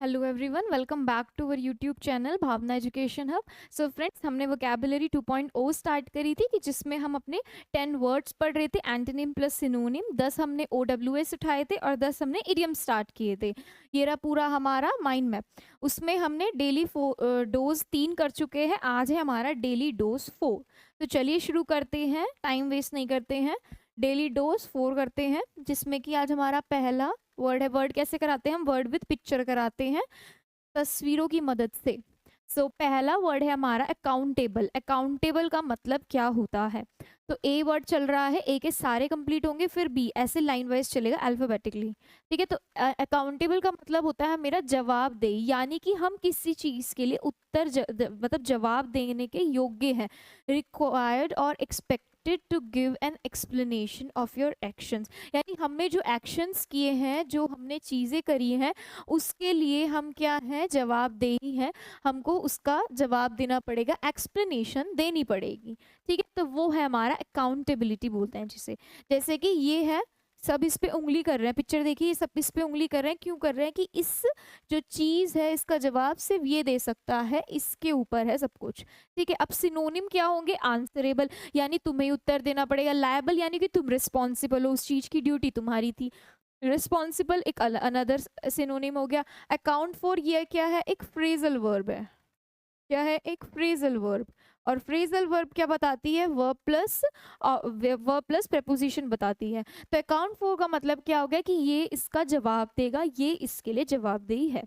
Hello everyone, welcome back to our YouTube channel Bhavna education hub. So friends, हमने vocabulary 2.0 start करी थी कि जिसमें हम अपने 10 वर्ड्स पढ़ रहे थे, एंटोनिम प्लस सिनोनिम। 10 हमने OWS उठाए थे और 10 हमने इडियम स्टार्ट किए थे। ये रहा पूरा हमारा माइंड मैप। उसमें हमने डेली डोज 3 कर चुके हैं। आज है हमारा डेली डोज 4। तो चलिए शुरू करते हैं, टाइम वेस्ट नहीं करते हैं। डेली डोज 4 करते हैं, जिसमें कि आज हमारा पहला वर्ड है। वर्ड कैसे कराते हैं हम? वर्ड विद पिक्चर कराते हैं, तस्वीरों की मदद से। पहला वर्ड है हमारा अकाउंटेबल। अकाउंटेबल का मतलब क्या होता है? तो ए वर्ड चल रहा है, ए के सारे कंप्लीट होंगे, फिर बी, ऐसे लाइन वाइज चलेगा अल्फाबेटिकली। ठीक है, तो अकाउंटेबल का मतलब होता है मेरा जवाबदेही, यानी कि हम किसी चीज के लिए मतलब जवाब देने के योग्य हैं। रिक्वायर्ड और expected to give an explanation of your actions, यानी हमने जो एक्शंस किए हैं, जो हमने चीज़ें करी हैं, उसके लिए हम क्या हैं? जवाबदेही हैं। हमको उसका जवाब देना पड़ेगा, एक्सप्लेनेशन देनी पड़ेगी। ठीक है, तो वो है हमारा अकाउंटेबिलिटी बोलते हैं जिसे। जैसे कि ये है, सब इस पे उंगली कर रहे हैं, पिक्चर देखिए, ये सब इस पे उंगली कर रहे हैं। क्यों कर रहे हैं? कि इस जो चीज़ है, इसका जवाब सिर्फ ये दे सकता है, इसके ऊपर है सब कुछ। ठीक है, अब सिनोनिम क्या होंगे? आंसरेबल, यानी तुम्हें उत्तर देना पड़ेगा। लायबल, यानी कि तुम रिस्पॉन्सिबल हो, उस चीज़ की ड्यूटी तुम्हारी थी। रिस्पॉन्सिबल एक अनदर सिनोनिम हो गया। अकाउंट फॉर, ये क्या है? एक फ्रेजल वर्ब है। क्या है? एक फ्रेजल वर्ब। और फ्रेजल वर्ब क्या बताती है? वर्ब प्लस प्रेपोजिशन बताती है। तो अकाउंट फॉर का मतलब क्या हो गया? कि ये इसका जवाब देगा, ये इसके लिए जवाबदेही है।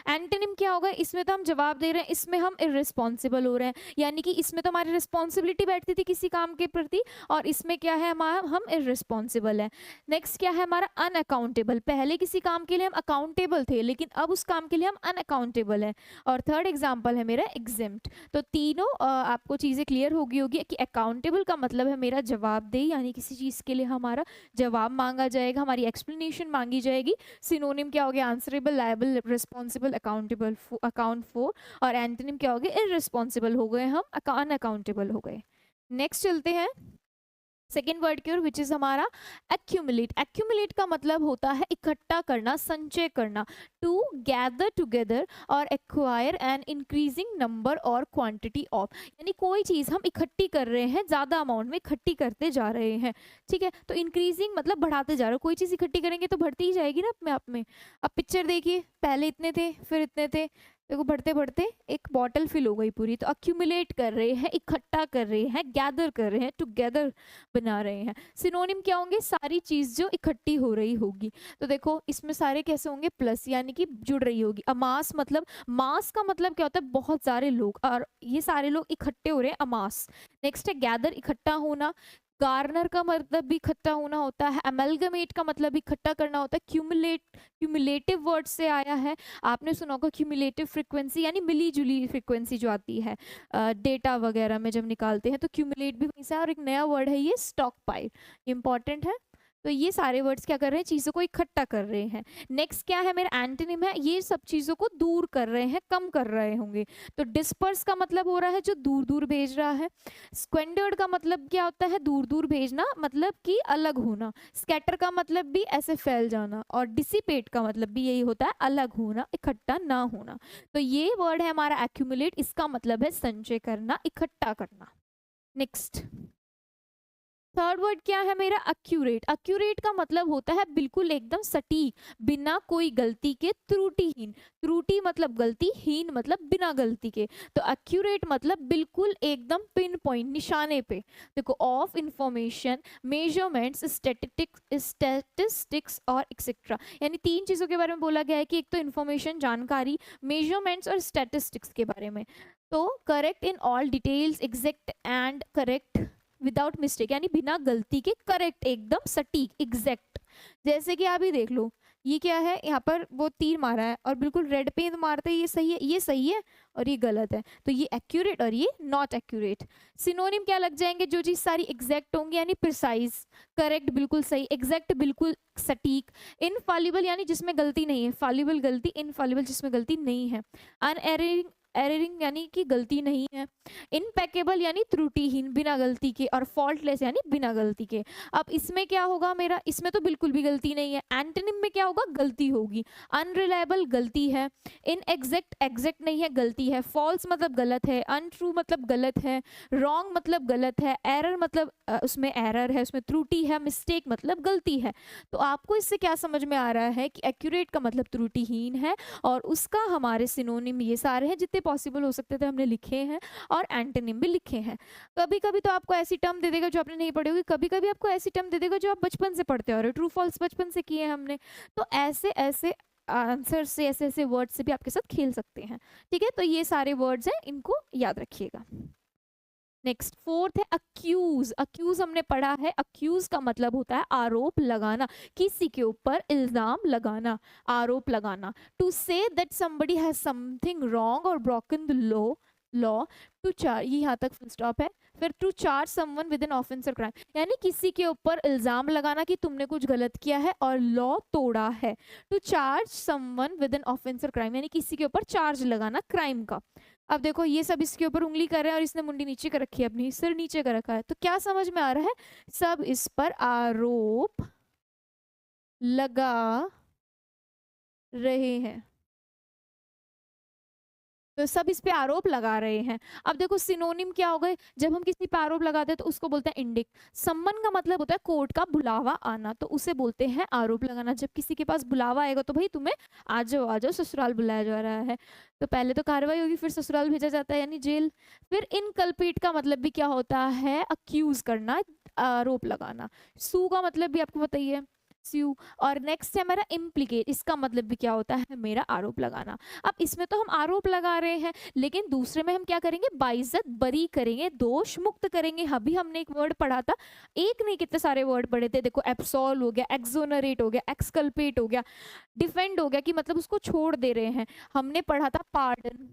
एंटोनिम क्या होगा? इसमें तो हम जवाब दे रहे हैं, इसमें हम इररिस्पॉन्सिबल हो रहे हैं, यानी कि इसमें तो हमारी रिस्पॉन्सिबिलिटी बैठती थी किसी काम के प्रति, और इसमें क्या है हमारा? हम इररिस्पॉन्सिबल है। नेक्स्ट क्या है हमारा? अनअकाउंटेबल। पहले किसी काम के लिए हम अकाउंटेबल थे, लेकिन अब उस काम के लिए हम अनअकाउंटेबल है। और थर्ड एग्जाम्पल है मेरा एग्जेम्प्ट। तो तीनों आपको चीज़ें क्लियर होगी कि अकाउंटेबल का मतलब है मेरा जवाबदेही, यानी किसी चीज़ के लिए हमारा जवाब मांगा जाएगा, हमारी एक्सप्लेनेशन मांगी जाएगी। सिनोनिम क्या हो गया? Answerable, liable, responsible, accountable, account for. और एंटोनिम क्या हो गया? इररिस्पॉन्सिबल हो गए हम, अनअकाउंटेबल हो गए। नेक्स्ट चलते हैं सेकेंड वर्ड की ओर, विच इज हमारा एक्यूमुलेट। एक्यूमुलेट का मतलब होता है इकट्ठा करना, संचय करना। टू गैदर टुगेदर और एक्वायर एन इंक्रीजिंग नंबर और क्वांटिटी ऑफ, यानी कोई चीज़ हम इकट्ठी कर रहे हैं, ज़्यादा अमाउंट में इकट्ठी करते जा रहे हैं। ठीक है, तो इंक्रीजिंग मतलब बढ़ाते जा रहे हो। कोई चीज़ इकट्ठी करेंगे तो बढ़ती ही जाएगी ना अपने आप में। अब पिक्चर देखिए, पहले इतने थे, फिर इतने थे, देखो बढ़ते बढ़ते एक बॉटल फिल हो गई पूरी। तो अक्यूमुलेट कर रहे हैं, इकट्ठा कर रहे हैं, गैदर कर रहे हैं, टुगेदर बना रहे हैं। सिनोनिम क्या होंगे? सारी चीज जो इकट्ठी हो रही होगी। तो देखो इसमें सारे कैसे होंगे? प्लस, यानी कि जुड़ रही होगी। अमास मतलब, मास का मतलब क्या होता है? बहुत सारे लोग, और ये सारे लोग इकट्ठे हो रहे हैं, अमास। नेक्स्ट है गैदर, इकट्ठा होना। गार्नर का मतलब भी इकट्ठा होना होता है। अमेलगमेट का मतलब भी इकट्ठा करना होता है। क्यूमुलेट, क्यूमुलेटिव वर्ड से आया है। आपने सुना होगा क्यूमुलेटिव फ्रीक्वेंसी, यानी मिली जुली फ्रीक्वेंसी जो आती है डेटा वगैरह में जब निकालते हैं, तो क्यूमुलेट भी वहीं से। और एक नया वर्ड है ये स्टॉक पाइल, इंपॉर्टेंट है। तो ये सारे वर्ड्स क्या कर रहे हैं? चीज़ों को इकट्ठा कर रहे हैं। नेक्स्ट क्या है मेरा? एंटोनिम है, ये सब चीज़ों को दूर कर रहे हैं, कम कर रहे होंगे। तो डिस्पर्स का मतलब हो रहा है जो दूर दूर भेज रहा है। स्क्वेंडर्ड का मतलब क्या होता है? दूर दूर भेजना, मतलब कि अलग होना। स्कैटर का मतलब भी ऐसे फैल जाना। और डिसिपेट का मतलब भी यही होता है, अलग होना, इकट्ठा ना होना। तो ये वर्ड है हमारा एक्यूमुलेट, इसका मतलब है संचय करना, इकट्ठा करना। नेक्स्ट थर्ड वर्ड क्या है मेरा? अक्यूरेट। अक्यूरेट का मतलब होता है बिल्कुल एकदम सटीक, बिना कोई गलती के, त्रुटिहीन। त्रुटि मतलब गलती, हीन मतलब बिना गलती के। तो अक्यूरेट मतलब बिल्कुल एकदम पिन पॉइंट, निशाने पे। देखो, ऑफ इंफॉर्मेशन, मेजरमेंट्स, स्टैटिस्टिक्स और एक्सेट्रा, यानी 3 चीज़ों के बारे में बोला गया है कि एक तो इंफॉर्मेशन, जानकारी, मेजरमेंट्स और स्टैटिस्टिक्स के बारे में। तो correct in all details, exact and correct without mistake, यानी बिना गलती के, करेक्ट एकदम सटीक, एग्जैक्ट। जैसे कि आप ही देख लो, ये क्या है? यहाँ पर वो तीर मारा है और बिल्कुल रेड पे मारते ये सही है, ये सही है और ये गलत है। तो ये एक्यूरेट और ये नॉट एक्यूरेट। सिनोनिम क्या लग जाएंगे? जो चीज़ सारी एग्जैक्ट होंगी, यानी प्रिसाइज, करेक्ट बिल्कुल सही, एग्जैक्ट बिल्कुल सटीक, इनफॉलिबल यानी जिसमें गलती नहीं है, फॉलिबल गलती, इनफॉलिबल जिसमें गलती नहीं है, अनएरिंग एररिंग यानी कि गलती नहीं है, इम्पेकेबल यानी त्रुटिहीन बिना गलती के, और फॉल्टलेस यानी बिना गलती के। अब इसमें क्या होगा मेरा, इसमें तो बिल्कुल भी गलती नहीं है। एंटोनिम में क्या होगा, गलती होगी। अनरिलायबल गलती है, इनएग्जैक्ट एग्जैक्ट नहीं है, गलती है। फॉल्स मतलब गलत है, अनट्रू मतलब गलत है, रॉन्ग मतलब गलत है, एरर मतलब उसमें एरर है, उसमें त्रुटि है, मिस्टेक मतलब गलती है। तो आपको इससे क्या समझ में आ रहा है कि एक्यूरेट का मतलब त्रुटिहीन है, और उसका हमारे सिनोनिम ये सारे हैं जितने पॉसिबल हो सकते थे हमने लिखे हैं, और एंटोनिम भी लिखे हैं। कभी कभी तो आपको ऐसी टर्म दे देगा जो आपने नहीं पढ़ी होगी, कभी कभी आपको ऐसी टर्म दे देगा जो आप बचपन से पढ़ते हो, ट्रू फॉल्स बचपन से किए हैं हमने। तो ऐसे ऐसे आंसर से, ऐसे ऐसे वर्ड से भी आपके साथ खेल सकते हैं। ठीक है, तो ये सारे वर्ड्स हैं, इनको याद रखिएगा। नेक्स्ट फोर्थ है अक्यूज। अक्यूज हमने पढ़ा है, अक्यूज का मतलब होता है आरोप लगाना, किसी के ऊपर इल्जाम लगाना, आरोप लगाना। To say that somebody has something wrong और broken the law to charge, ये यहाँ तक फुल स्टॉप है। फिर to charge someone with an offence और क्राइम, यानी किसी के ऊपर इल्जाम लगाना कि तुमने कुछ गलत किया है और लॉ तोड़ा है। To charge someone with an offence और क्राइम, यानी किसी के ऊपर चार्ज लगाना क्राइम का। अब देखो ये सब इसके ऊपर उंगली कर रहे हैं और इसने मुंडी नीचे कर रखी है, अपनी सिर नीचे कर रखा है, तो क्या समझ में आ रहा है, सब इस पर आरोप लगा रहे हैं। तो सब इस पे आरोप लगा रहे हैं। अब देखो सिनोनिम क्या हो गए, जब हम किसी पे आरोप लगाते हैं तो उसको बोलते हैं इंडिक। सम्मन का मतलब होता है कोर्ट का बुलावा आना, तो उसे बोलते हैं आरोप लगाना। जब किसी के पास बुलावा आएगा तो भाई तुम्हें आ जाओ ससुराल बुलाया जा रहा है, तो पहले तो कार्रवाई होगी, फिर ससुराल भेजा जाता है यानी जेल। फिर इनकल्पेट का मतलब भी क्या होता है, अक्यूज करना, आरोप लगाना। सू का मतलब भी आपको पता ही है, स्यू। और नेक्स्ट है हमारा इम्प्लीकेट, इसका मतलब भी क्या होता है, मेरा आरोप लगाना। अब इसमें तो हम आरोप लगा रहे हैं, लेकिन दूसरे में हम क्या करेंगे, बाइज्जत बरी करेंगे, दोष मुक्त करेंगे। अभी हमने एक वर्ड पढ़ा था, एक नहीं कितने सारे वर्ड पढ़े थे, देखो एब्सॉल्व हो गया, एक्सोनरेट हो गया, एक्सकल्पेट हो गया, डिफेंड हो गया कि मतलब उसको छोड़ दे रहे हैं। हमने पढ़ा था पार्डन,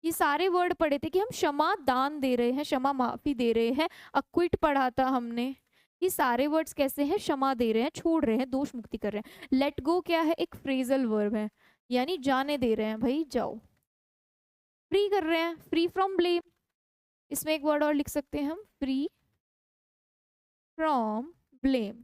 ये सारे वर्ड पढ़े थे कि हम क्षमा दान दे रहे हैं, क्षमा माफी दे रहे हैं। अक्विट पढ़ा था हमने, ये सारे वर्ड्स कैसे हैं, क्षमा दे रहे हैं, छोड़ रहे हैं, दोष मुक्ति कर रहे हैं। लेट गो क्या है, एक फ्रेजल वर्ब है, यानी जाने दे रहे हैं, भाई जाओ। फ्री कर रहे हैं, फ्री फ्रॉम ब्लेम, इसमें एक वर्ड और लिख सकते हैं हम, फ्री फ्रॉम ब्लेम।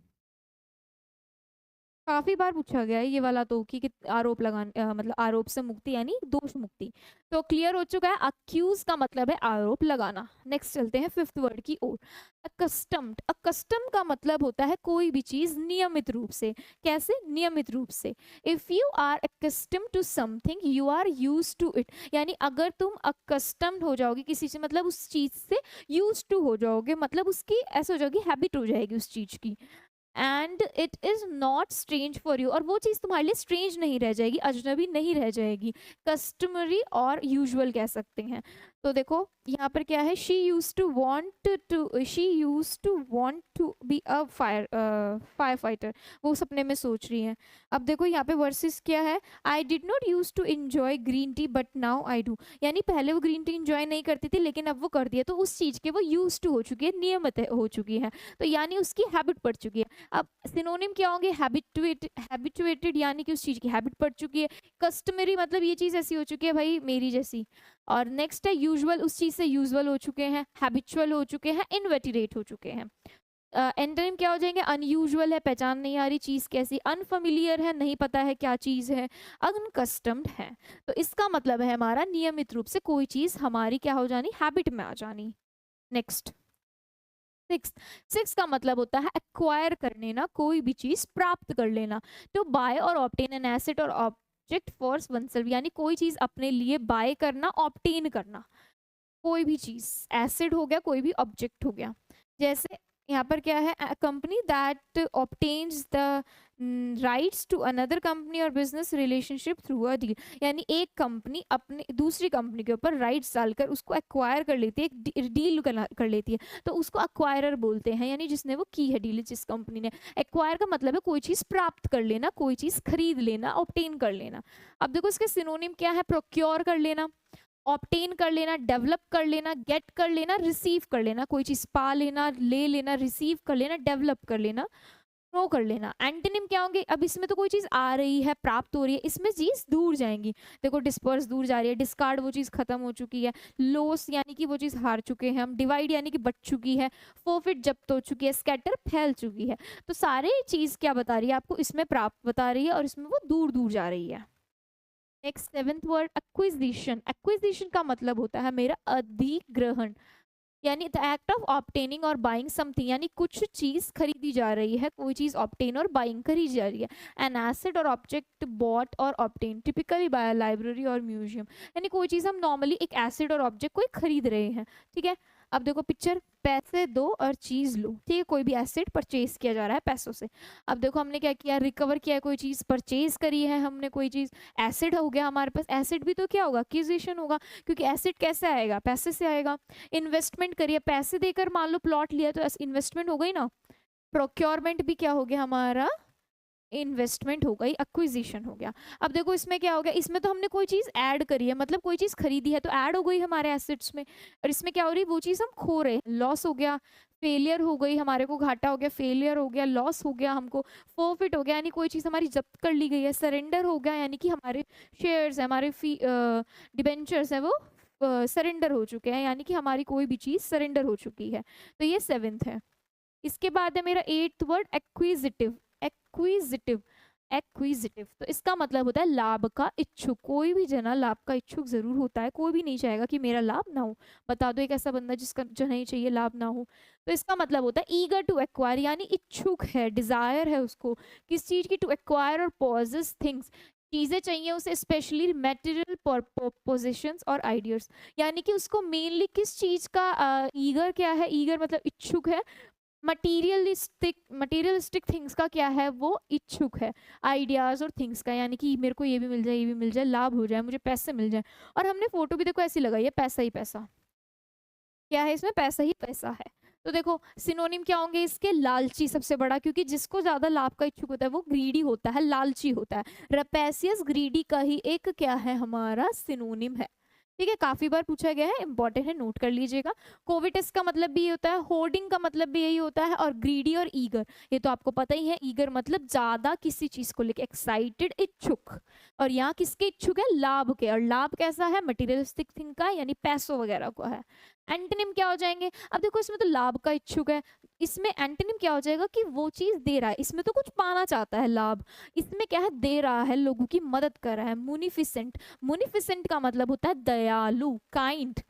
काफी बार पूछा गया है ये वाला तो कि आरोप लगाने मतलब आरोप से मुक्ति यानी दोष मुक्ति। तो क्लियर हो चुका है, अक्यूज का मतलब है आरोप लगाना। नेक्स्ट चलते हैं फिफ्थ वर्ड की ओर, अकस्टम्ड। अकस्टम का मतलब होता है कोई भी चीज नियमित रूप से। कैसे, नियमित रूप से। If you are accustomed to something you are used to it, यानी अगर तुम अकस्टम्ड हो जाओगे किसी से, मतलब उस चीज से यूज्ड टू हो जाओगे, मतलब उसकी ऐसे हो जाएगी, हैबिट हो जाएगी उस चीज की। And it is not strange for you, और वो चीज़ तुम्हारे लिए स्ट्रेंज नहीं रह जाएगी, अजनबी नहीं रह जाएगी। कस्टमरी और यूजुअल कह सकते हैं। तो देखो यहाँ पर क्या है, she used to want to be a fire fighter, वो सपने में सोच रही है। अब देखो यहाँ पे वर्सेस क्या है, I did not use to enjoy green tea but now I do, यानी पहले वो ग्रीन टी इंजॉय नहीं करती थी लेकिन अब वो कर दिया, तो उस चीज़ के वो यूज टू हो चुकी है, नियमित हो चुकी है, तो यानी उसकी हैबिट पड़ चुकी है। अब सिनोनिम क्या होंगे, हैबिचुएटेड यानी कि उस चीज़ की हैबिट पड़ चुकी है। कस्टमरी मतलब ये चीज़ ऐसी हो चुकी है भाई मेरी जैसी। और नेक्स्ट है यूजुअल, उस चीज़ से यूजुअल हो चुके हैं, हैबिचुअल हो चुके हैं, इनवेटिरेट हो चुके हैं। एंटोनिम क्या हो जाएंगे, अनयूजुअल है, पहचान नहीं आ रही चीज़ कैसी, अनफेमिलियर है, नहीं पता है क्या चीज़ है, अनकस्टम्ड है। तो इसका मतलब है हमारा नियमित रूप से कोई चीज़ हमारी क्या हो जानी, हैबिट में आ जानी। नेक्स्ट सिक्स का मतलब होता है एक्वायर कर लेना, कोई भी चीज प्राप्त कर लेना। तो बाय और ऑब्टेन एन एसेट और ऑब्जेक्ट फॉर वनसेल्फ, यानी कोई चीज अपने लिए बाय करना, ऑब्टेन करना, कोई भी चीज, एसेट हो गया, कोई भी ऑब्जेक्ट हो गया। जैसे यहाँ पर क्या है, company that obtains the rights to another company और business relationship through a deal, यानी एक कंपनी अपने दूसरी कंपनी के ऊपर राइट्स डालकर उसको एक्वायर कर लेती है, एक डील कर लेती है, तो उसको एक्वायरर बोलते हैं, यानी जिसने वो की है डील, जिस कंपनी ने। एक्वायर का मतलब है कोई चीज़ प्राप्त कर लेना, कोई चीज़ खरीद लेना, ऑब्टेन कर लेना। अब देखो इसके सिनोनिम क्या है, प्रोक्योर कर लेना, ऑब्टेन कर लेना, डेवलप कर लेना, गेट कर लेना, रिसीव कर लेना, कोई चीज़ पा लेना, ले लेना, रिसीव कर लेना, डेवलप कर लेना। थ्रो कर लेना। एंटोनिम क्या होंगे, अब इसमें तो कोई चीज आ रही है, प्राप्त हो रही है, इसमें चीज दूर जाएंगी। देखो डिस्पर्स दूर जा रही है, डिस्कार्ड वो चीज खत्म हो चुकी है, लॉस यानी कि वो चीज हार चुके हैं हम, डिवाइड यानी कि बच चुकी है, फोरफिट जब्त हो चुकी है, स्कैटर फैल चुकी है। तो सारे चीज क्या बता रही है आपको, इसमें प्राप्त बता रही है और इसमें वो दूर दूर जा रही है। Next seventh word acquisition. Acquisition का मतलब होता है मेरा अधिग्रहण, यानी द एक्ट ऑफ ऑब्टेनिंग और बाइंग समथिंग, यानी कुछ चीज खरीदी जा रही है, कोई चीज ऑब्टेन और बाइंग करी जा रही है। एन एसेट और ऑब्जेक्ट बॉट और ऑब्टेन टिपिकली बाय लाइब्रेरी और म्यूजियम, यानी कोई चीज हम नॉर्मली एक एसेट और ऑब्जेक्ट कोई खरीद रहे हैं, ठीक है। अब देखो पिक्चर, पैसे दो और चीज लो, ठीक है, कोई भी एसेट परचेज किया जा रहा है पैसों से। अब देखो हमने क्या किया, रिकवर किया, कोई चीज परचेज करी है हमने, कोई चीज एसेट हो गया हमारे पास। एसेट भी तो क्या होगा, एक्विजिशन होगा, क्योंकि एसेट कैसे आएगा, पैसे से आएगा। इन्वेस्टमेंट करिए, पैसे देकर मान लो प्लॉट लिया तो इन्वेस्टमेंट हो गई ना। प्रोक्योरमेंट भी क्या हो गया हमारा, इन्वेस्टमेंट हो गई, एक्विजिशन हो गया। अब देखो इसमें क्या हो गया, इसमें तो हमने कोई चीज ऐड करी है, मतलब कोई चीज खरीदी है तो ऐड हो गई हमारे एसेट्स में। और इसमें क्या हो रही है, वो चीज हम खो रहे हैं, लॉस हो गया, फेलियर हो गई, हमारे को घाटा हो गया, फेलियर हो गया, लॉस हो गया हमको, फोरफिट हो गया यानी कोई चीज हमारी जब्त कर ली गई है, सरेंडर हो गया यानी कि हमारे शेयर्स है, हमारे डिबेंचर्स है वो सरेंडर हो चुके हैं, यानी कि हमारी कोई भी चीज सरेंडर हो चुकी है। तो ये सेवेंथ है। इसके बाद है मेरा एट्थ वर्ड एक्विजिटिव। एक्विजिटिव, एक्विजिटिव तो इसका मतलब होता है लाभ का इच्छुक। कोई भी जना लाभ का इच्छुक जरूर होता है, कोई भी नहीं चाहेगा कि मेरा लाभ ना हो। बता दो एक ऐसा बंदा जिसका जो नहीं चाहिए लाभ ना हो। तो इसका मतलब होता है ईगर टू एक्वायर, यानी इच्छुक है, डिजायर है उसको किस चीज की, टू एक्वायर और पॉजेस थिंग्स, चीजें चाहिए उसे, स्पेशली मटेरियल पोजिशंस और आइडियाज, यानी कि उसको मेनली किस चीज का ईगर क्या है, ईगर मतलब इच्छुक है, मटीरियलिस्टिक थिंग्स का क्या है, वो इच्छुक है, आइडियाज और थिंग्स का, यानी कि मेरे को ये भी मिल जाए, ये भी मिल जाए, लाभ हो जाए, मुझे पैसे मिल जाए। और हमने फोटो भी देखो ऐसी लगाई है, पैसा ही पैसा, क्या है इसमें, पैसा ही पैसा है। तो देखो सिनोनिम क्या होंगे इसके, लालची सबसे बड़ा, क्योंकि जिसको ज्यादा लाभ का इच्छुक होता है वो ग्रीडी होता है, लालची होता है। रपेसियस ग्रीडी का ही एक क्या है हमारा सिनोनिम है, ठीक है, काफी बार पूछा गया है, इंपॉर्टेंट है, नोट कर लीजिएगा। कोविटस का मतलब भी ये होता है, होर्डिंग का मतलब भी यही होता है, और ग्रीडी और ईगर ये तो आपको पता ही है। ईगर मतलब ज्यादा किसी चीज को लेके, एक्साइटेड, इच्छुक, और यहाँ किसके इच्छुक है, लाभ के, और लाभ कैसा है, मटेरियलिस्टिक थिंग का, यानी पैसों वगैरह को है। एंटोनिम क्या हो जाएंगे, अब देखो इसमें तो लाभ का इच्छुक है, इसमें एंटोनिम क्या हो जाएगा कि वो चीज दे रहा है, इसमें तो कुछ पाना चाहता है लाभ, इसमें क्या है, दे रहा है, लोगों की मदद कर रहा है। मुनिफिसेंट, मुनिफिसेंट का मतलब होता है दयालु, काइंड,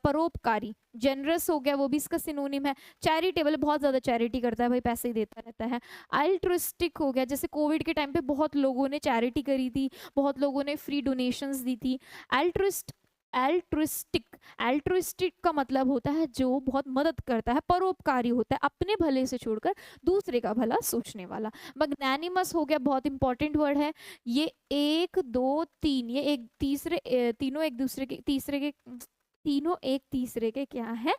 परोपकारी। जेनरस हो गया, वो भी इसका सिनोनिम है। चैरिटेबल, बहुत ज्यादा चैरिटी करता है भाई, पैसे ही देता रहता है। अल्ट्रुइस्टिक हो गया, जैसे कोविड के टाइम पे बहुत लोगों ने चैरिटी करी थी, बहुत लोगों ने फ्री डोनेशंस दी थी। अल्ट्रुइस्ट, एल्ट्रिस्टिक, एल्ट्रिस्टिक का मतलब होता है जो बहुत मदद करता है, परोपकारी होता है, अपने भले से छोड़कर दूसरे का भला सोचने वाला। मैग्नैनिमस हो गया, बहुत इंपॉर्टेंट वर्ड है ये, एक दो तीन, ये एक तीसरे तीनों एक दूसरे के, तीसरे के, तीनों एक तीसरे के क्या है,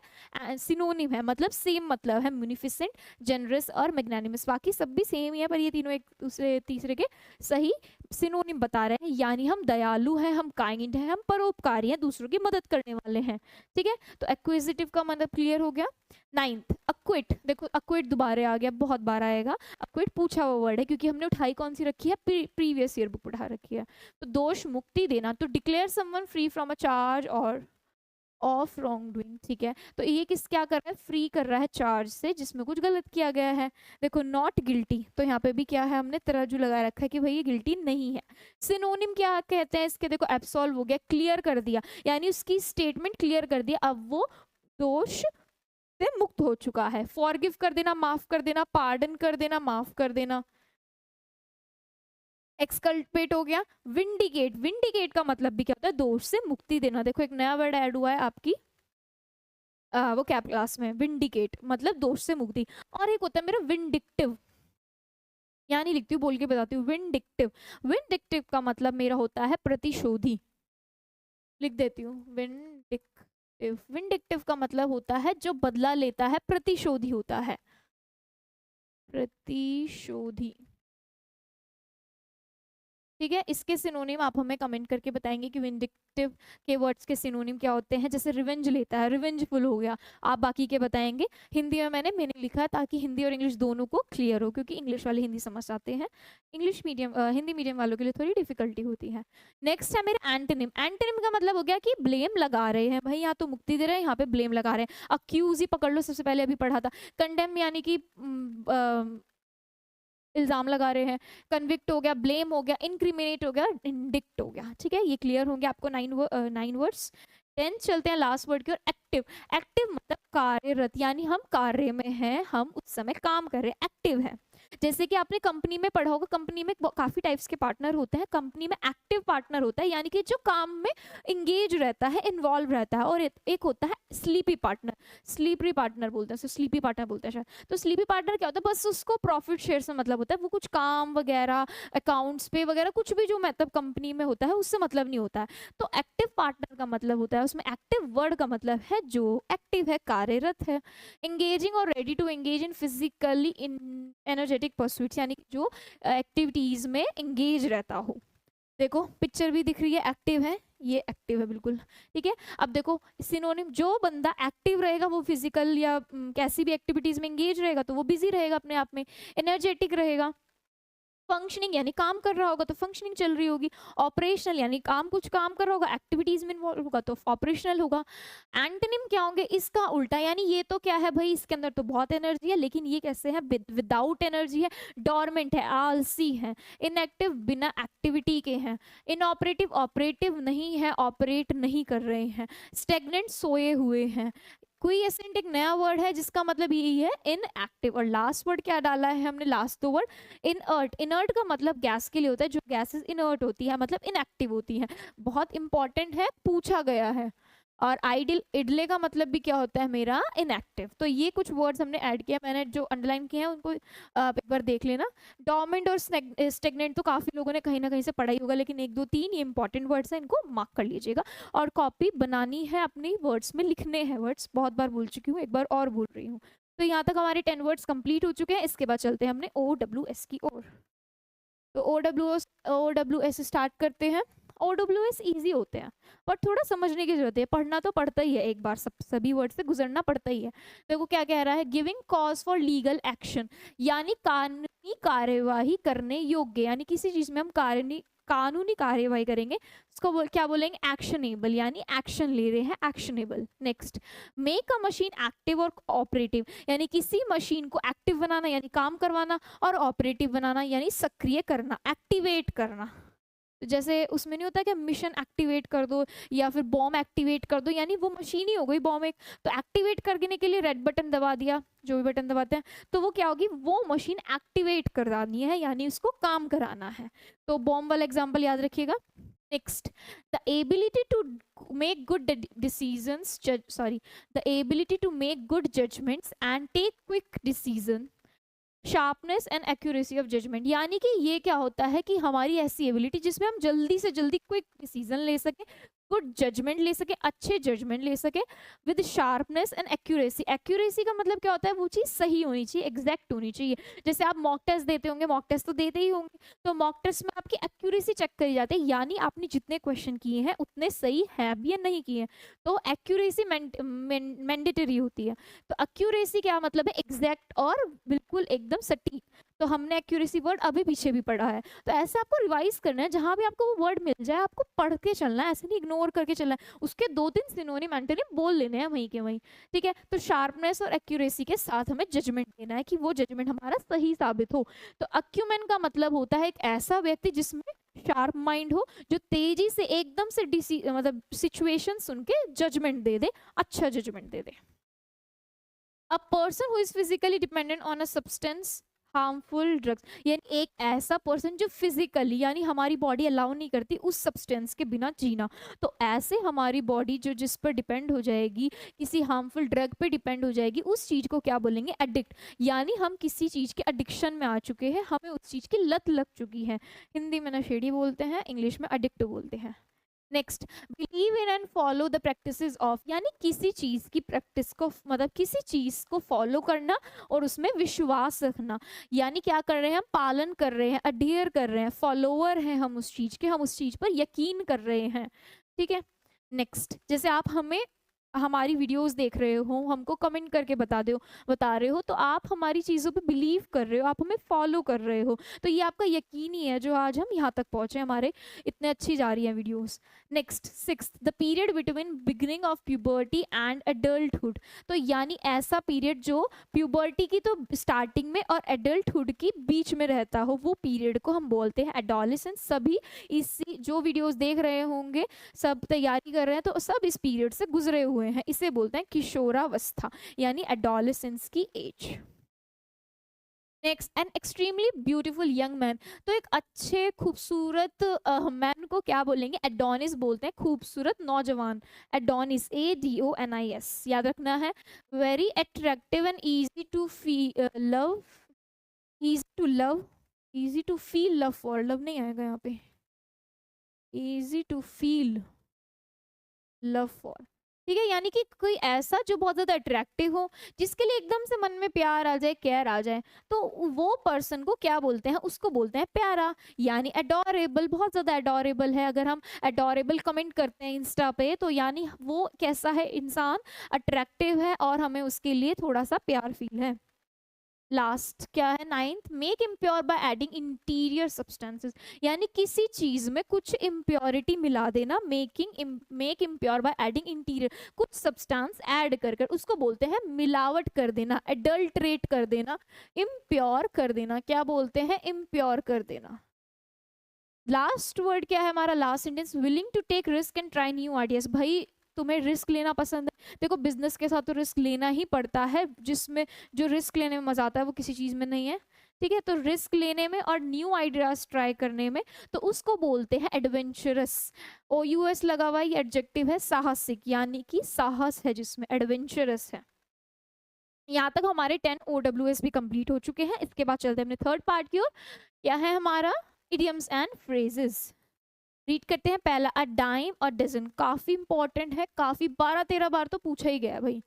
सिनोनिम है, मतलब सेम मतलब है, म्यूनिफिसेंट, जनरस और मैग्नानिमस, बाकी सब भी सेम ही है, पर ये तीनों एक दूसरे तीसरे के सही सिनोनिम बता रहे हैं। यानी हम दयालु हैं, हम काइंड हैं, हम परोपकारी हैं, दूसरों की मदद करने वाले हैं, ठीक है। तो एक्विजिटिव का मतलब क्लियर हो गया। नाइन्थ अक्विट, देखो अक्विट दोबारा आ गया, बहुत बार आएगा। अक्विट पूछा हुआ वर्ड है, क्योंकि हमने उठाई कौन सी रखी है, प्रीवियस ईयर बुक उठा रखी है। तो दोष मुक्ति देना, तो declare someone free from a charge और ऑफ रॉन्ग डूइंग, ठीक है। तो ये किस क्या कर रहा है, फ्री कर रहा है चार्ज से जिसमें कुछ गलत किया गया है। देखो नॉट गिल्टी, तो यहाँ पे भी क्या है, हमने तराजू लगा रखा है कि भाई ये गिल्टी नहीं है। सिनोनिम क्या कहते हैं इसके, देखो एब्सॉल्व हो गया, क्लियर कर दिया, यानी उसकी स्टेटमेंट क्लियर कर दिया, अब वो दोष से मुक्त हो चुका है। फॉरगिव कर देना, माफ कर देना, पार्डन कर देना, माफ कर देना। एक्सकल्पेट हो गया। विंडिकेट, विंडिकेट का मतलब भी क्या होता है, दोष से मुक्ति देना। देखो एक नया वर्ड ऐड हुआ है आपकी वो कैप क्लास में, विंडिकेट मतलब दोष से मुक्ति। और एक होता है मेरा विंडिक्टिव, यहाँ नहीं लिखती हूँ, बोल के बताती हूँ, विंडिक्टिव। विंडिक्टिव का मतलब मेरा होता है प्रतिशोधी, लिख देती हूँ, विंडिक्टिव। विंडिक्टिव का मतलब होता है जो बदला लेता है, प्रतिशोधी होता है, प्रतिशोधी। ठीक है, इसके सिनोनिम आप हमें कमेंट करके बताएंगे कि विंडिक्टिव के वर्ड्स के सिनोनिम क्या होते हैं। जैसे रिवेंज लेता है, रिवेंजफुल हो गया, आप बाकी के बताएंगे। हिंदी में मैंने मीनिंग लिखा है ताकि हिंदी और इंग्लिश दोनों को क्लियर हो, क्योंकि इंग्लिश वाले हिंदी समझ आते हैं, इंग्लिश मीडियम हिंदी मीडियम वालों के लिए थोड़ी डिफिकल्टी होती है। नेक्स्ट है मेरा एंटोनिम। एंटोनिम का मतलब हो गया कि ब्लेम लगा रहे हैं, भाई यहाँ तो मुक्ति दे रहे हैं, यहाँ पे ब्लेम लगा रहे हैं। अक्यूज ही पकड़ लो, सबसे पहले अभी पढ़ा था। कंडेम यानी कि इल्जाम लगा रहे हैं। कन्विक्ट हो गया, ब्लेम हो गया, इनक्रिमिनेट हो गया, इंडिक्ट हो गया। ठीक है, ये क्लियर होंगे आपको 9 वर्ड्स। 10 चलते हैं लास्ट वर्ड की और एक्टिव। एक्टिव मतलब कार्यरत, यानी हम कार्य में हैं, हम उस समय काम कर रहे हैं, एक्टिव है। जैसे कि आपने कंपनी में पढ़ा होगा, कंपनी में काफी टाइप्स के पार्टनर होते हैं। कंपनी में एक्टिव पार्टनर होता है, यानी कि जो काम में इंगेज रहता है, इन्वॉल्व रहता है। और एक होता है स्लीपी पार्टनर, स्लीपरी पार्टनर बोलते हैं, स्लीपी पार्टनर बोलते हैं शायद। तो स्लीपी पार्टनर क्या होता है, बस उसको प्रॉफिट शेयर से मतलब होता है, वो कुछ काम वगैरह, अकाउंट्स पे वगैरह कुछ भी जो मतलब कंपनी में होता है उससे मतलब नहीं होता है। तो एक्टिव पार्टनर का मतलब होता है, उसमें एक्टिव वर्ड का मतलब है जो एक्टिव है, कार्यरत है। एंगेजिंग और ready to engage in physically in energetic pursuits, यानी कि जो एक्टिविटीज में एंगेज रहता हो। देखो पिक्चर भी दिख रही है, एक्टिव है, ये एक्टिव है बिल्कुल। ठीक है, अब देखो सिनोनिम, जो बंदा एक्टिव रहेगा वो फिजिकल या कैसी भी एक्टिविटीज में एंगेज रहेगा तो वो बिजी रहेगा अपने आप में, एनर्जेटिक रहेगा। फंक्शनिंग यानी काम कर रहा होगा तो फंक्शनिंग चल रही होगी। ऑपरेशनल यानी कुछ काम कर रहा होगा, एक्टिविटीज में इन्वॉल्व होगा तो ऑपरेशनल होगा। एंटोनिम क्या होंगे, इसका उल्टा, यानी ये तो क्या है भाई, इसके अंदर तो बहुत एनर्जी है, लेकिन ये कैसे है, विदाउट एनर्जी है, डोरमेंट है, आलसी है। इनएक्टिव बिना एक्टिविटी के हैं। इनऑपरेटिव ऑपरेटिव नहीं है, ऑपरेट नहीं कर रहे हैं। स्टेगनेंट सोए हुए हैं। क्विएसेंट एक नया वर्ड है जिसका मतलब यही है इनएक्टिव। और लास्ट वर्ड क्या डाला है हमने, लास्ट 2 वर्ड, इनर्ट। इनर्ट का मतलब गैस के लिए होता है, जो गैसेस इनर्ट होती है मतलब इनएक्टिव होती है, बहुत इंपॉर्टेंट है, पूछा गया है। और आइडिल इडले का मतलब भी क्या होता है मेरा, इनएक्टिव। तो ये कुछ वर्ड्स हमने ऐड किया, मैंने जो अंडरलाइन किए हैं उनको एक बार देख लेना। डोरमेंट और स्टेगनेंट तो काफी लोगों ने कहीं ना कहीं से पढ़ा ही होगा, लेकिन 1 2 3 ये इंपॉर्टेंट वर्ड्स हैं, इनको मार्क कर लीजिएगा। और कॉपी बनानी है, अपनी वर्ड्स में लिखने हैं वर्ड्स, बहुत बार बोल चुकी हूँ, एक बार और बोल रही हूँ। तो यहाँ तक हमारे 10 वर्ड्स कंप्लीट हो चुके हैं। इसके बाद चलते हैं हमने OWS की ओर। तो OWS स्टार्ट करते हैं। OWS इजी होते हैं पर थोड़ा समझने की जरूरत है, पढ़ना तो पड़ता ही है, एक बार सभी वर्ड से गुजरना पड़ता ही है। देखो क्या कह रहा है, giving cause for legal action, यानी कानूनी कार्यवाही करने योग्य, यानी किसी चीज में हम कानूनी कार्यवाही करेंगे उसको क्या बोलेंगे, एक्शनेबल, यानी एक्शन ले रहे हैं, actionable. Next, make a machine active और ऑपरेटिव, यानी किसी मशीन को एक्टिव बनाना यानी काम करवाना, और ऑपरेटिव बनाना यानी सक्रिय करना, एक्टिवेट करना। जैसे उसमें नहीं होता कि मिशन एक्टिवेट कर दो या फिर बॉम्ब एक्टिवेट कर दो, यानी वो मशीन ही हो गई बॉम्ब एक। तो एक्टिवेट करने के लिए रेड बटन दबा दिया, जो भी बटन दबाते हैं तो वो क्या होगी, वो मशीन एक्टिवेट करानी है, यानी उसको काम कराना है। तो बॉम्ब वाला एग्जांपल याद रखिएगा। Next, the ability to make good decisions, the ability to make good judgements and take quick decision, sharpness and accuracy of judgement, यानी कि ये क्या होता है कि हमारी ऐसी एबिलिटी जिसमें हम जल्दी से जल्दी क्विक डिसीजन ले सके, गुड जजमेंट ले सके, अच्छे जजमेंट ले सके, with sharpness and accuracy. Accuracy का मतलब क्या होता है, वो चीज़ सही होनी चाहिए, एग्जैक्ट होनी चाहिए। जैसे आप मॉक टेस्ट देते होंगे, मॉक टेस्ट तो देते ही होंगे, तो मॉक टेस्ट में आपकी एक्यूरेसी चेक करी जाती है, यानी आपने जितने क्वेश्चन किए हैं उतने सही है भी या नहीं किए हैं, तो एक्यूरेसी मैंडेटरी होती है। तो एक्यूरेसी क्या मतलब है, एग्जैक्ट और बिल्कुल एकदम सटीक। तो हमने एक्यूरेसी वर्ड अभी पीछे भी पढ़ा है, तो ऐसे आपको रिवाइज करना है, जहां भी आपको वो वर्ड मिल जाए आपको पढ़ के चलना है, ऐसे नहीं इग्नोर करके चलना है, उसके 2-3 सिनोनिम एंटोनिम बोल लेने हैं वहीं के वहीं। ठीक है, तो शार्पनेस और एक्यूरेसी के साथ हमें जजमेंट देना है कि वो जजमेंट हमारा सही साबित हो। तो अक्यूमेन का मतलब होता है एक ऐसा व्यक्ति जिसमें शार्प माइंड हो, जो तेजी से एकदम से मतलब सिचुएशन सुन के जजमेंट दे दे, अच्छा जजमेंट दे दे। A person who is physically dependent on a substance, harmful drugs, यानी एक ऐसा पर्सन जो फिजिकली यानी हमारी बॉडी अलाउ नहीं करती उस सब्सटेंस के बिना जीना। तो ऐसे हमारी बॉडी जो जिस पर डिपेंड हो जाएगी, किसी हार्मफुल ड्रग पे डिपेंड हो जाएगी, उस चीज को क्या बोलेंगे, एडिक्ट, यानी हम किसी चीज के एडिक्शन में आ चुके हैं, हमें उस चीज की लत लग चुकी है। हिंदी में नशेड़ी बोलते हैं, इंग्लिश में एडिक्ट बोलते हैं। Next, believe in and follow the practices of, यानी किसी चीज की प्रैक्टिस को, मतलब किसी चीज को फॉलो करना और उसमें विश्वास रखना। यानी क्या कर रहे हैं हम, पालन कर रहे हैं, अडियर कर रहे हैं, फॉलोअर हैं हम उस चीज के, हम उस चीज पर यकीन कर रहे हैं। ठीक है। नेक्स्ट, जैसे आप हमें हमारी वीडियोस देख रहे हो, हमको कमेंट करके बता रहे हो, तो आप हमारी चीज़ों पे बिलीव कर रहे हो, आप हमें फॉलो कर रहे हो, तो ये आपका यकीन ही है जो आज हम यहाँ तक पहुँचे, हमारे इतने अच्छी जा रही हैं videos. Next, sixth, the period between beginning of puberty and adulthood, तो यानी ऐसा पीरियड जो प्यूबर्टी की तो स्टार्टिंग में और एडल्टहुड की बीच में रहता हो, वो पीरियड को हम बोलते हैं एडोलेसेंस। सभी इसी जो वीडियोस देख रहे होंगे, सब तैयारी कर रहे हैं, तो सब इस पीरियड से गुजरे हुए हैं, इसे बोलते हैं किशोरावस्था, यानी एडोलेसेंस की age. Next, an extremely beautiful young man, तो एक अच्छे खूबसूरत मैन को क्या बोलेंगे, एडोनिस बोलते हैं, खूबसूरत नौजवान, एडोनिस, ADONIS, याद रखना है। Very attractive and easy to love, easy to love, easy to feel love for, love नहीं आएगा यहाँ पे, easy to feel love for. ठीक है, यानी कि कोई ऐसा जो बहुत ज्यादा अट्रैक्टिव हो, जिसके लिए एकदम से मन में प्यार आ जाए, केयर आ जाए, तो वो पर्सन को क्या बोलते हैं, उसको बोलते हैं प्यारा, यानी अडोरेबल, बहुत ज्यादा अडोरेबल है। अगर हम अडोरेबल कमेंट करते हैं इंस्टा पे, तो यानी वो कैसा है इंसान, अट्रैक्टिव है और हमें उसके लिए थोड़ा सा प्यार फील है। लास्ट क्या है, ninth, make impure by adding interior substances, यानी किसी चीज में कुछ इम्प्योरिटी मिला देना, make impure by adding interior, कुछ सब्सटेंस ऐड कर कर, उसको बोलते हैं मिलावट कर देना, एडल्ट्रेट कर देना, इम्प्योर कर देना, क्या बोलते हैं, इम्प्योर कर देना। लास्ट वर्ड क्या है हमारा, last sentence, willing to take risk and try new ideas, भाई तुम्हें रिस्क लेना पसंद है, देखो बिजनेस के साथ तो रिस्क लेना ही पड़ता है, जिसमें जो रिस्क लेने में मजा आता है वो किसी चीज में नहीं है। ठीक है, तो रिस्क लेने में और न्यू आइडियाज ट्राई करने में, तो उसको बोलते हैं एडवेंचरस, OUS लगा हुआ ये एडजेक्टिव है, साहसिक, यानी कि साहस है जिसमें, एडवेंचरस है। यहाँ तक हमारे 10 OWS भी कंप्लीट हो चुके हैं। इसके बाद चलते हैं अपने थर्ड पार्ट की ओर, क्या है हमारा, इडियम्स एंड फ्रेजेस। रीड करते हैं पहला, अ डाइम और डजन, काफी इंपॉर्टेंट है, काफी 12-13 बार तो पूछा ही गया है भाई,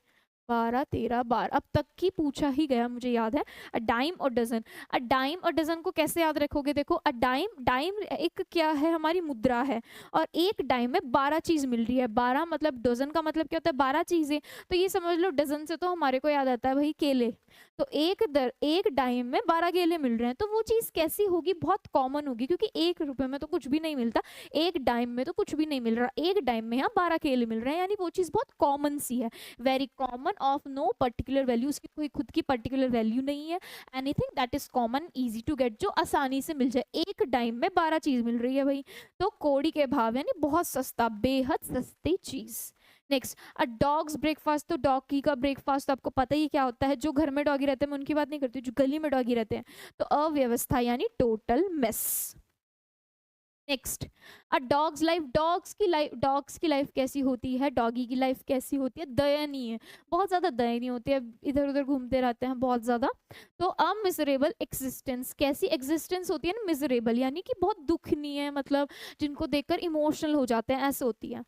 12-13 बार अब तक की पूछा ही गया, मुझे याद है। अ डाइम और डजन, अ डाइम और डजन को कैसे याद रखोगे, देखो अ डाइम, डाइम एक क्या है, हमारी मुद्रा है, और एक डाइम में 12 चीज मिल रही है, 12 मतलब डजन का मतलब क्या होता है, 12 चीजें, तो ये समझ लो डजन से तो हमारे को याद आता है भाई केले, तो एक डाइम में 12 केले मिल रहे हैं, तो वो चीज कैसी होगी, बहुत कॉमन होगी, क्योंकि 1 रुपए में तो कुछ भी नहीं मिलता, एक डाइम में तो कुछ भी नहीं मिल रहा, एक डाइम में यहाँ 12 केले मिल रहे हैं, यानी वो चीज बहुत कॉमन सी है, very common, of no particular value, उसकी कोई खुद की पर्टिकुलर वैल्यू नहीं है, anything that is common easy to get, जो आसानी से मिल जाए, एक डाइम में 12 चीज मिल रही है भाई, तो कौड़ी के भाव, यानी बहुत सस्ता, बेहद सस्ती चीज। नेक्स्ट, अ डॉग्स ब्रेकफास्ट, तो डॉगी का ब्रेकफास्ट तो आपको पता ही क्या होता है, जो घर में डॉगी रहते हैं मैं उनकी बात नहीं करती, जो गली में डॉगी रहते हैं, तो अव्यवस्था, यानी टोटल मेस। नेक्स्ट, अ डॉग्स लाइफ, डॉग्स की लाइफ कैसी होती है, डॉगी की लाइफ कैसी होती है, दयनीय, बहुत ज्यादा दयनीय होती है, इधर उधर घूमते रहते हैं बहुत ज्यादा। तो अ मिजरेबल एक्सिस्टेंस, कैसी एग्जिस्टेंस होती है ना, मिजरेबल, यानी कि बहुत दुखनीय है, मतलब जिनको देखकर इमोशनल हो जाते हैं, ऐसे होती है।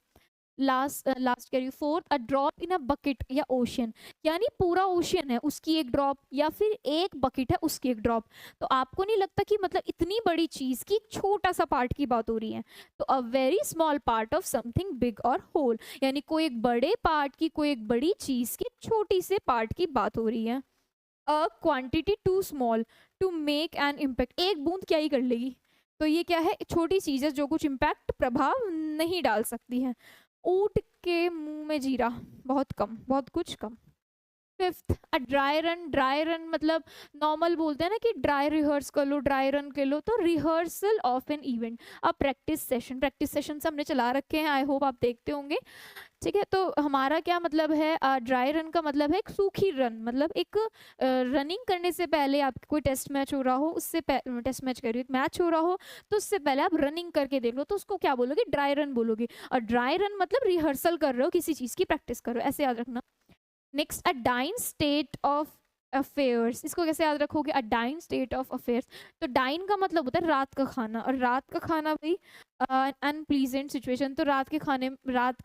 लास्ट कह रही हूँ, fourth, a drop in a bucket या ओशियन, यानी पूरा ओशियन है उसकी एक ड्रॉप, या फिर एक बकेट है उसकी एक ड्रॉप, तो आपको नहीं लगता कि मतलब इतनी बड़ी चीज की एक छोटा सा पार्ट की बात हो रही है, तो a very small part of something big और होल, यानी कोई एक बड़े पार्ट की, कोई एक बड़ी चीज की छोटी से पार्ट की बात हो रही है। A quantity too small to make an impact, एक बूंद क्या ही कर लेगी, तो ये क्या है, एक छोटी चीज है जो कुछ इम्पैक्ट, प्रभाव नहीं डाल सकती है। ऊंट के मुंह में जीरा, बहुत कम, बहुत कुछ कम। Fifth, a dry run, dry run मतलब नॉर्मल बोलते हैं ना कि ड्राई रिहर्स कर लो, ड्राई रन कर लो, तो rehearsal of an event, a practice session हमने चला रखे हैं, आई होप आप देखते होंगे। ठीक है, तो हमारा क्या मतलब है, ड्राई रन का मतलब है एक सूखी रन, मतलब एक रनिंग करने से पहले आपका कोई टेस्ट मैच हो रहा हो, उससे टेस्ट मैच कह रही हूँ, मैच हो रहा हो, तो उससे पहले आप रनिंग करके देख लो, तो उसको क्या बोलोगे, ड्राई रन बोलोगे, और ड्राई रन मतलब रिहर्सल कर रहे हो, किसी चीज की प्रैक्टिस कर रहे हो, ऐसे याद रखना। Next, a dire state of affairs, इसको कैसे याद रखोगे, a dire state of affairs, तो डाइन का मतलब होता है रात का खाना, और रात का खाना भाई अनप्लीजेंट सिचुएशन, तो रात के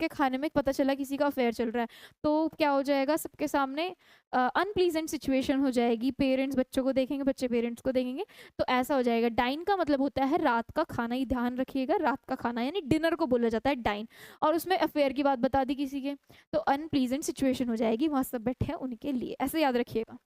खाने में पता चला किसी का अफेयर चल रहा है, तो क्या हो जाएगा सबके सामने, अनप्लीजेंट सिचुएशन हो जाएगी, पेरेंट्स बच्चों को देखेंगे, बच्चे पेरेंट्स को देखेंगे, तो ऐसा हो जाएगा। डाइन का मतलब होता है रात का खाना, ही ध्यान रखिएगा, रात का खाना यानी डिनर को बोला जाता है डाइन, और उसमें अफेयर की बात बता दी किसी के, तो अनप्लीजेंट सिचुएशन हो जाएगी, वहां सब बैठे हैं उनके लिए, ऐसे याद रखिएगा।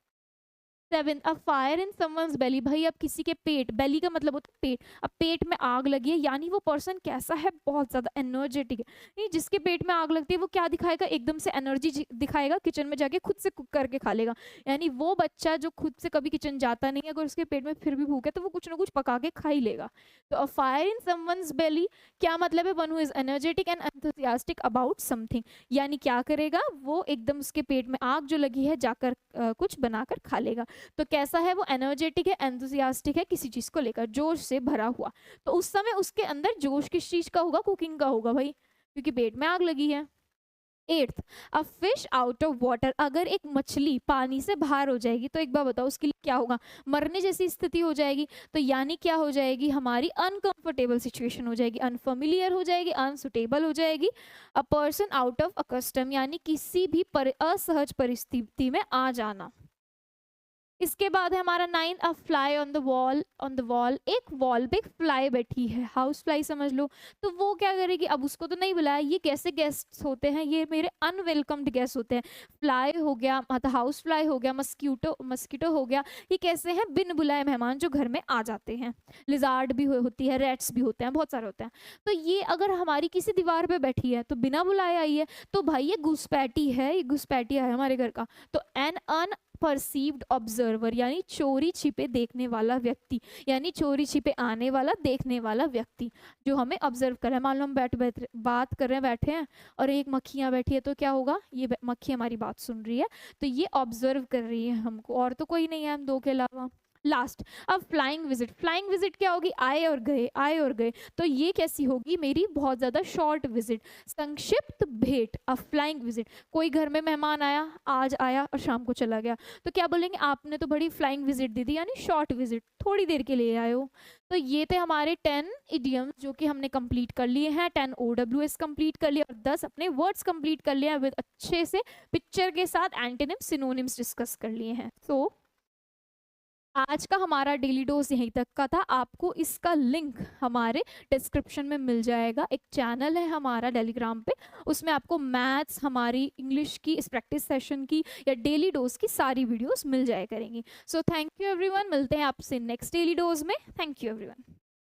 7 अ फायर इन समवंस बेली, भाई अब किसी के पेट, बेली का मतलब होता है पेट, अब पेट में आग लगी है यानी वो पर्सन कैसा है, बहुत ज्यादा एनर्जेटिक है। नहीं, जिसके पेट में आग लगती है वो क्या दिखाएगा, एकदम से एनर्जी दिखाएगा, किचन में जाके खुद से कुक करके खा लेगा। यानी वो बच्चा जो खुद से कभी किचन जाता नहीं है, अगर उसके पेट में फिर भी भूख है तो वो कुछ ना कुछ पका के खा ही लेगा। तो अ फायर इन समवंस बेली क्या मतलब है, one who is energetic and enthusiastic about something, यानी क्या करेगा वो, एकदम उसके पेट में आग जो लगी है जाकर कुछ बनाकर खा लेगा। तो कैसा है वो, एनर्जेटिक है, एंथुसियास्टिक है, किसी चीज को लेकर जोश से भरा हुआ। तो उस समय उसके अंदर जोश किस चीज का होगा, कुकिंग का होगा भाई, क्योंकि पेट में आग लगी है। 8th, a fish out of water, अगर एक मछली पानी से बाहर हो जाएगी तो एक बार बताओ उसके लिए क्या होगा, मरने जैसी स्थिति हो जाएगी। तो यानी क्या हो जाएगी, हमारी अनकंफर्टेबल सिचुएशन हो जाएगी, अनफेमिलियर हो जाएगी, अनसुटेबल हो जाएगी। A person out of accustom, यानी किसी भी असहज परिस्थिति में आ जाना। इसके बाद है हमारा 9, अ fly on the wall, on the wall, एक वॉल पे एक फ्लाई बैठी है, हाउस फ्लाई समझ लो। तो वो क्या करेगी, अब उसको तो नहीं बुलाया, ये कैसे गेस्ट होते हैं, ये मेरे अनवेलकम्ड गेस्ट होते हैं। फ्लाई हो गया, मतलब हाउस फ्लाई हो गया, मस्कीटो मस्कीटो हो गया, ये कैसे हैं, बिन बुलाए मेहमान जो घर में आ जाते हैं। लिजार्ड भी होती है, रेट्स भी होते हैं, बहुत सारे होते हैं। तो ये अगर हमारी किसी दीवार पे बैठी है तो बिना बुलाए आई है, तो भाई ये घुसपैठी है, ये घुसपैठी है हमारे घर का। तो एन परसीव्ड ऑब्जर्वर, यानी चोरी छिपे देखने वाला व्यक्ति, यानी चोरी छिपे आने वाला, देखने वाला व्यक्ति जो हमें ऑब्जर्व कर रहा है। मान लो हम बात कर रहे हैं, बैठे हैं और एक मक्खियां बैठी है, तो क्या होगा, ये मक्खी हमारी बात सुन रही है, तो ये ऑब्जर्व कर रही है हमको, और तो कोई नहीं है हम दो के अलावा। लास्ट, अब फ्लाइंग विजिट, फ्लाइंग विजिट क्या होगी, आए और गए, आए और गए, तो ये कैसी होगी, मेरी बहुत ज्यादा शॉर्ट विजिट, संक्षिप्त भेंट। अब फ्लाइंग विजिट, कोई घर में मेहमान आया, आज आया और शाम को चला गया, तो क्या बोलेंगे, आपने तो बड़ी फ्लाइंग विजिट दी थी, यानी शॉर्ट विजिट, थोड़ी देर के लिए आए हो। तो ये थे हमारे 10 इडियम्स जो कि हमने कंप्लीट कर लिए हैं, 10 OWS कंप्लीट कर लिया और 10 अपने वर्ड्स कंप्लीट कर लिए हैं, विद अच्छे से पिक्चर के साथ एंटोनिम्स सिनोनिम्स डिस्कस कर लिए हैं। सो आज का हमारा डेली डोज यहीं तक का था। आपको इसका लिंक हमारे डिस्क्रिप्शन में मिल जाएगा। एक चैनल है हमारा टेलीग्राम पे, उसमें आपको मैथ्स, हमारी इंग्लिश की इस प्रैक्टिस सेशन की या डेली डोज की सारी वीडियोस मिल जाया करेंगी। सो थैंक यू एवरीवन, मिलते हैं आपसे नेक्स्ट डेली डोज में। Thank you everyone.